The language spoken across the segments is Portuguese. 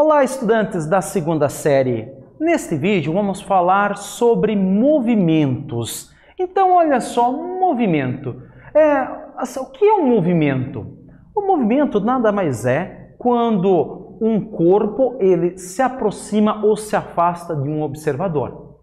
Olá, estudantes da segunda série. Neste vídeo vamos falar sobre movimentos. Então, olha só, movimento. O que é um movimento? O movimento nada mais é quando um corpo ele se aproxima ou se afasta de um observador.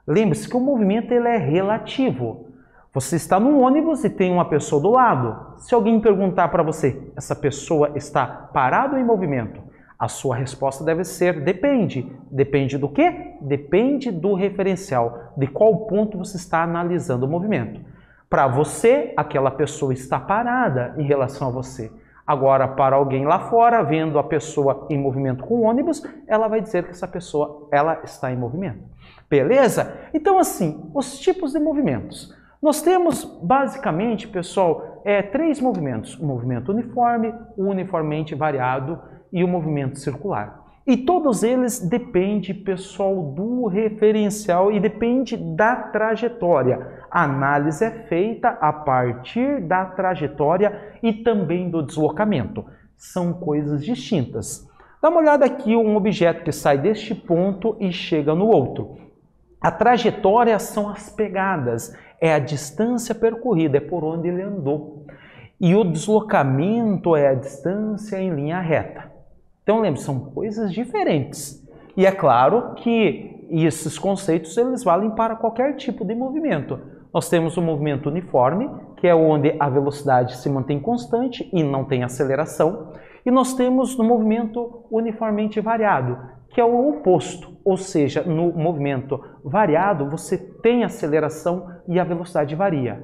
Lembre-se que o movimento ele é relativo. Você está num ônibus e tem uma pessoa do lado. Se alguém perguntar para você, essa pessoa está parada ou em movimento? A sua resposta deve ser depende. Depende do quê? Depende do referencial, de qual ponto você está analisando o movimento. Para você, aquela pessoa está parada em relação a você. Agora, para alguém lá fora, vendo a pessoa em movimento com o ônibus, ela vai dizer que essa pessoa ela está em movimento. Beleza? Então, assim, os tipos de movimentos. Nós temos, basicamente, pessoal, três movimentos. O movimento uniforme, o uniformemente variado e o movimento circular. E todos eles dependem, pessoal, do referencial e depende da trajetória. A análise é feita a partir da trajetória e também do deslocamento. São coisas distintas. Dá uma olhada aqui, um objeto que sai deste ponto e chega no outro. A trajetória são as pegadas, é a distância percorrida, é por onde ele andou. E o deslocamento é a distância em linha reta. Então, lembre, são coisas diferentes. E é claro que esses conceitos eles valem para qualquer tipo de movimento. Nós temos o movimento uniforme, que é onde a velocidade se mantém constante e não tem aceleração. E nós temos o movimento uniformemente variado, que é o oposto. Ou seja, no movimento variado, você tem aceleração e a velocidade varia.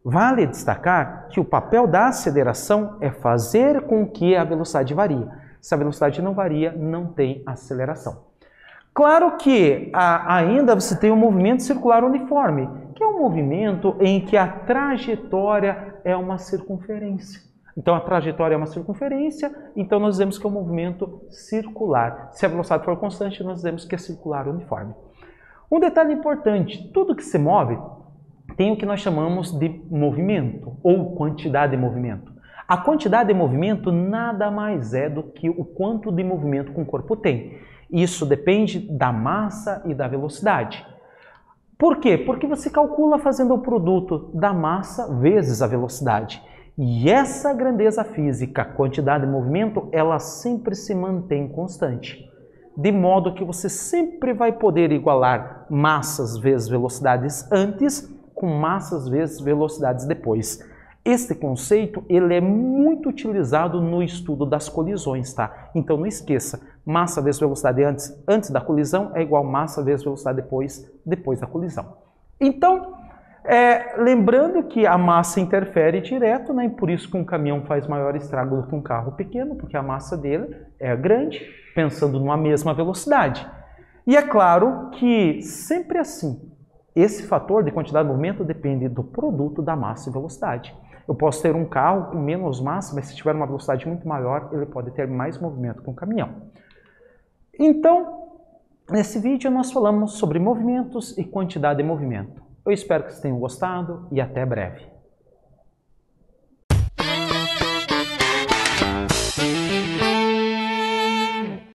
Vale destacar que o papel da aceleração é fazer com que a velocidade varie. Se a velocidade não varia, não tem aceleração. Claro que ainda você tem o movimento circular uniforme, que é um movimento em que a trajetória é uma circunferência. Então, a trajetória é uma circunferência, então nós dizemos que é um movimento circular. Se a velocidade for constante, nós dizemos que é circular uniforme. Um detalhe importante, tudo que se move tem o que nós chamamos de movimento ou quantidade de movimento. A quantidade de movimento nada mais é do que o quanto de movimento que o corpo tem. Isso depende da massa e da velocidade. Por quê? Porque você calcula fazendo o produto da massa vezes a velocidade. E essa grandeza física, a quantidade de movimento, ela sempre se mantém constante. De modo que você sempre vai poder igualar massas vezes velocidades antes com massas vezes velocidades depois. Este conceito ele é muito utilizado no estudo das colisões, tá? Então não esqueça, massa vezes velocidade antes da colisão é igual massa vezes velocidade depois da colisão. Então, lembrando que a massa interfere direto, né? E por isso que um caminhão faz maior estrago do que um carro pequeno, porque a massa dele é grande, pensando numa mesma velocidade. E é claro que sempre assim, esse fator de quantidade de movimento depende do produto da massa e velocidade. Eu posso ter um carro com menos massa, mas se tiver uma velocidade muito maior, ele pode ter mais movimento que um caminhão. Então, nesse vídeo nós falamos sobre movimentos e quantidade de movimento. Eu espero que vocês tenham gostado e até breve.